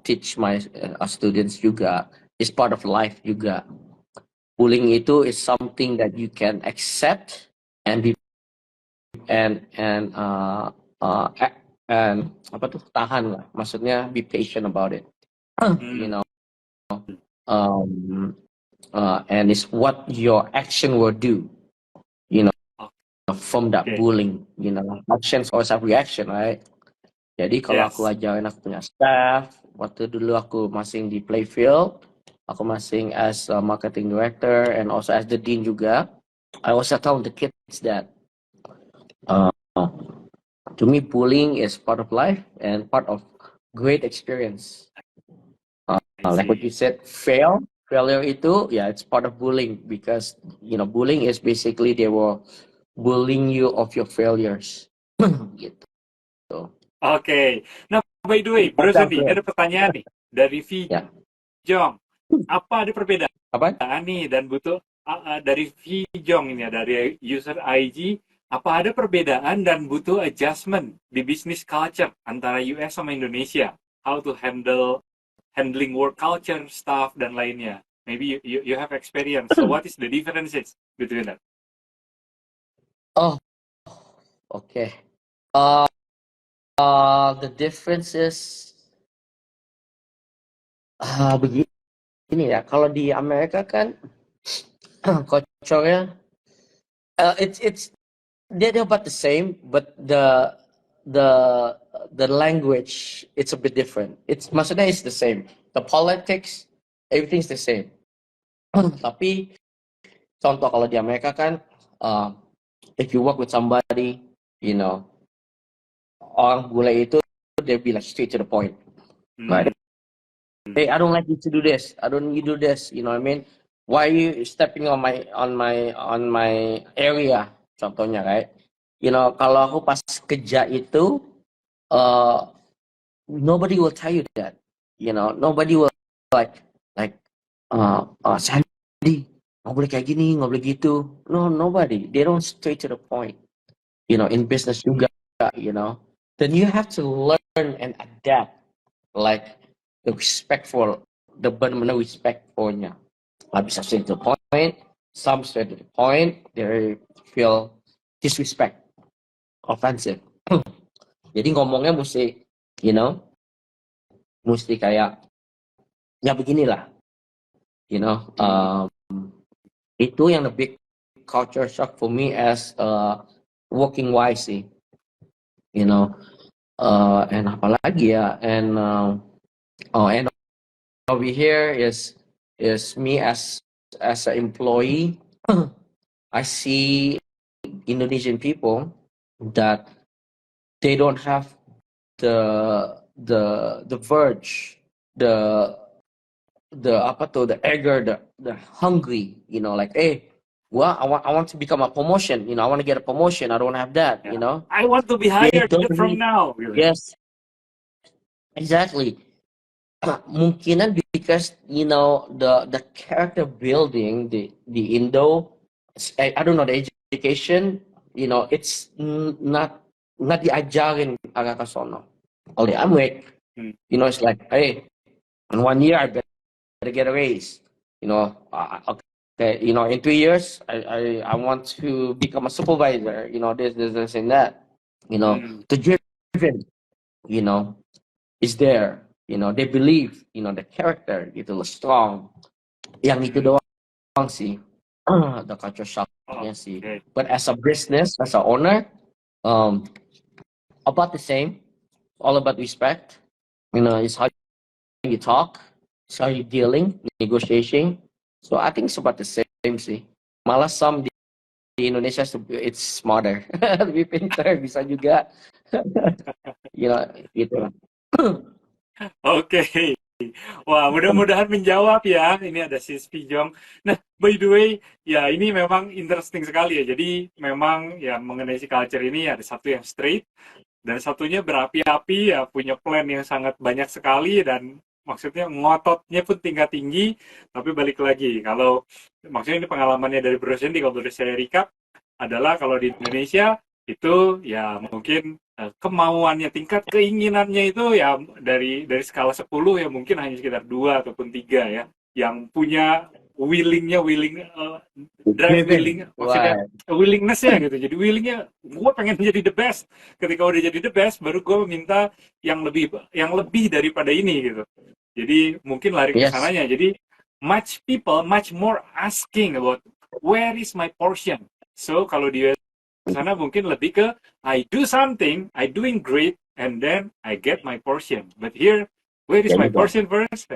teach my students juga is part of life juga. Bullying itu is something that you can accept and be and apa tuh tahan lah. Maksudnya be patient about it. And it's what your action will do, from that bullying, actions always have reaction, right? Jadi kalau aku ajarin, aku punya staff, waktu dulu aku masih di Playfield, aku masih as a marketing director and also as the dean juga, I also tell the kids that to me bullying is part of life and part of great experience. Like what you said, failure itu, it's part of bullying because bullying is basically they will bullying you of your failures. Gitu. Oke. Nah, by the way, Bro Sandy, ada pertanyaan nih dari V Jong. Apa ada perbedaan nih dan butuh dari V Jong ini ya, dari user IG, apa ada perbedaan dan butuh adjustment di business culture antara US sama Indonesia? How to handling work culture, staff dan lainnya. Maybe you have experience. So what is the differences between that? Oh, okay. The difference is begini ya. Kalau di Amerika kan culture-nya it's they're about the same, but the the language it's a bit different. Maksudnya it's the same. The politics everything's the same. Tapi contoh kalau di Amerika kan if you work with somebody, you know, orang bule itu they be like straight to the point. Right? Hey, I don't like you to do this. I don't need you do this. You know what I mean? Why are you stepping on my area? Contohnya, right? You know, kalau aku pas kerja itu, nobody will tell you that. You know, nobody will like Sandy, nggak boleh kayak gini, nggak boleh gitu. No, nobody. They don't straight to the point. You know, in business juga, you know. Then you have to learn and adapt, like the benar-benar respectfulnya. Nggak bisa straight to the point. Some straight to the point, they feel disrespect, offensive. Jadi ngomongnya mesti, you know, mesti kayak ya beginilah, you know. Itu yang the big culture shock for me as working wisely, you know. And apalagi ya, and over here is me as an employee. I see Indonesian people that they don't have the verge, the anger, the hungry, you know, like, hey, well, I want to become a promotion, you know, I want to get a promotion. I don't have that, you know. I want to be hired from now. Yes, exactly. Mungkinan because you know the character building the Indo, I don't know, the education, you know, it's not diajarin agak kasono. Oleh Amway, you know, it's like, hey, in 1 year I better get a raise, you know. Okay, you know, in 2 years I want to become a supervisor, you know, this and that, you know. The driven, you know, is there. You know, they believe, you know, the character itu strong. Yang itu doang sih, the culture shocknya sih. But as a business, as a owner, about the same. All about respect. You know, it's how you talk, it's how you dealing, negotiating. So I think it's about the same sih. Malah some di Indonesia it's smarter, lebih pintar bisa juga. You know, gitu. Oke. Wah, mudah-mudahan menjawab ya. Ini ada si Spijong. Nah, by the way, ya ini memang interesting sekali ya. Jadi memang ya mengenai si culture ini ada satu yang straight dan satunya berapi-api ya, punya plan yang sangat banyak sekali dan maksudnya ngototnya pun tingkat tinggi. Tapi balik lagi, kalau maksudnya ini pengalamannya dari Bro Sandy, kalau boleh saya recap adalah kalau di Indonesia itu ya mungkin kemauannya, tingkat keinginannya itu ya dari skala 10 ya mungkin hanya sekitar 2 ataupun 3 ya yang punya willing drive maksudnya willingness ya gitu. Jadi willingnya gue pengen jadi the best. Ketika udah jadi the best baru gue minta yang lebih daripada ini gitu. Jadi mungkin lari ke sananya. Jadi much more asking about where is my portion. So kalau di sana mungkin lebih ke I do something, I doing great, and then I get my portion. But here, where is my portion first?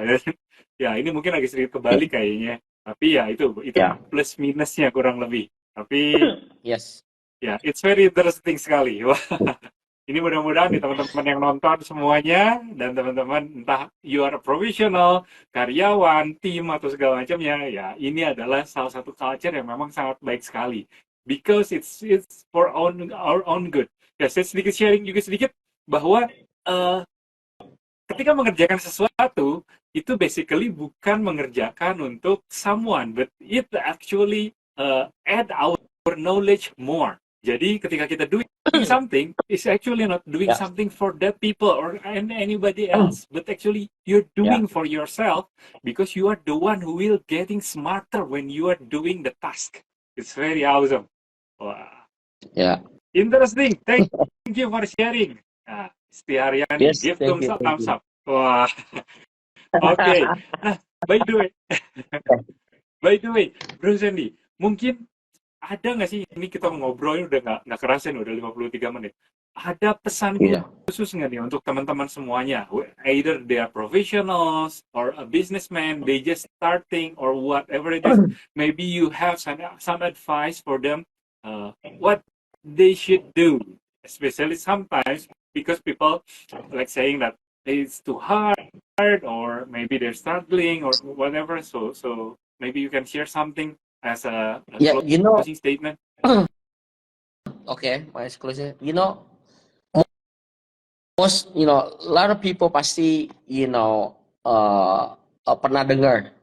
Ya ini mungkin agak sedikit kebalik kayaknya. Tapi ya itu plus minusnya kurang lebih. Tapi ya it's very interesting sekali. Wah, ini mudah-mudahan nih teman-teman yang nonton semuanya dan teman-teman entah you are a professional, karyawan, tim atau segala macamnya, ya ini adalah salah satu culture yang memang sangat baik sekali. Because it's for our own good. Ya, saya sedikit sharing juga sedikit bahwa ketika mengerjakan sesuatu itu basically bukan mengerjakan untuk someone, but it actually add our knowledge more. Jadi ketika kita doing something, it's actually not doing Yeah. something for that people or anybody else, but actually you're doing for yourself because you are the one who will getting smarter when you are doing the task. It's very awesome. Wah, Yeah. interesting. Thank you for sharing. Nah, Isti Haryani, Yes. give Thank you. thumbs up. Wah, oke. Nah, by the way, by the way, Bro Sandy, mungkin ada nggak sih, ini kita ngobrolnya udah nggak kerasin, udah 53 menit. Ada pesan Yeah. khusus nggak nih untuk teman-teman semuanya? Either they are professionals or a businessman, they just starting or whatever it is. Maybe you have some advice for them, what they should do. Especially sometimes because people like saying that it's too hard or maybe they're struggling or whatever. So maybe you can share something as a Yeah. closing statement. Okay. My exclusive. Most, a lot of people pasti, pernah dengar,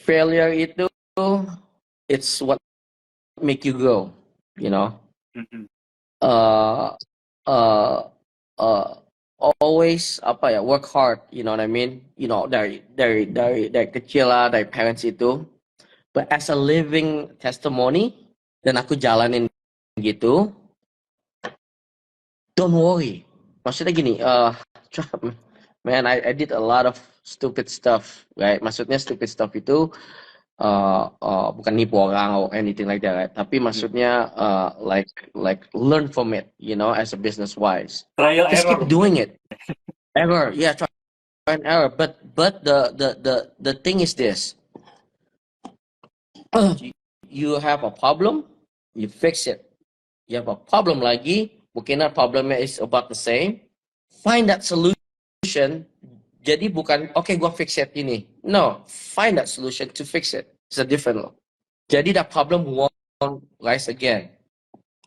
failure itu, it's what make you grow, Mm-hmm. uh, uh, uh, always work hard, you know what I mean, dari kecil lah, dari parents itu, but as a living testimony, dan aku jalanin gitu, don't worry. Maksudnya gini, man, I did a lot of stupid stuff, right? Maksudnya stupid stuff itu bukan nipu orang or anything like that, right? Tapi maksudnya like learn from it, as a business wise. Trial Just error. keep doing it. Error, yeah, try and error. But the thing is this: you have a problem, you fix it. You have a problem lagi, mungkin problemnya is about the same. Find that solution. Jadi bukan, okay, gua fix it ini. No, find that solution to fix it. It's a different law. Jadi that problem won't rise again,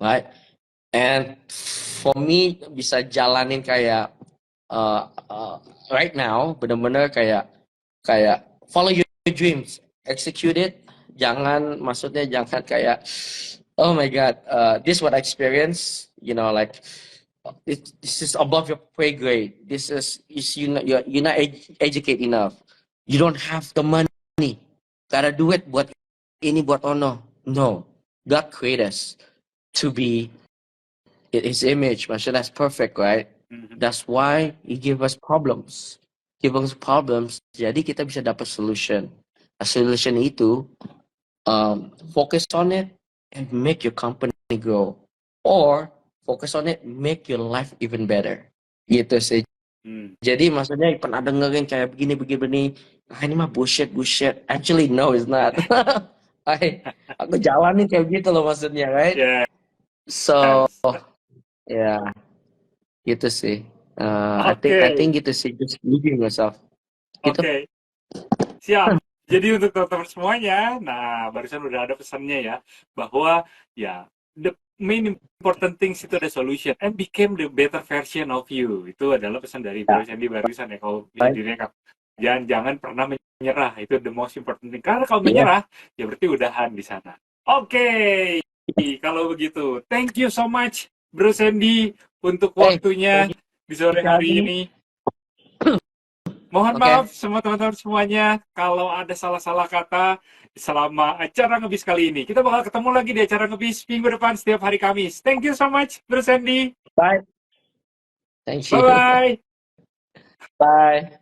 right? And for me bisa jalanin kayak right now, benar-benar kayak follow your dreams, execute it. Maksudnya jangan kayak, oh my God, this is what I experience, like this is above your pay grade. This is you're not educated enough. You don't have the money. Gotta do it buat ini buat ono. No, God created us to be His image. Maksudnya that's perfect, right? Mm-hmm. That's why He give us problems. Give us problems. Jadi kita bisa dapat solution. A solution itu focus on it and make your company grow, or focus on it, make your life even better. Gitu sih. Jadi maksudnya pernah dengerin kayak begini, ini mah bullshit. Actually, no, it's not. Aku jalanin kayak gitu loh maksudnya, right? Yeah. So, yeah, gitu sih. I think gitu sih, just believe in yourself. Gitu. Oke. Siap. Jadi untuk teman-teman semuanya, nah barusan udah ada pesannya ya, bahwa ya the main important things itu ada solution and became the better version of you. Itu adalah pesan dari Bro Sandy barusan ya, kalau bisa direkap. Jangan pernah menyerah, itu the most important thing. Karena kalau menyerah, ya berarti udahan di sana. Oke, kalau begitu, thank you so much Bro Sandy untuk waktunya di sore hari ini. Mohon maaf semua teman-teman semuanya kalau ada salah-salah kata selama acara Ngebis kali ini. Kita bakal ketemu lagi di acara Ngebis minggu depan setiap hari Kamis. Thank you so much, Bro Sandy. Bye. Thank you. Bye-bye. Bye.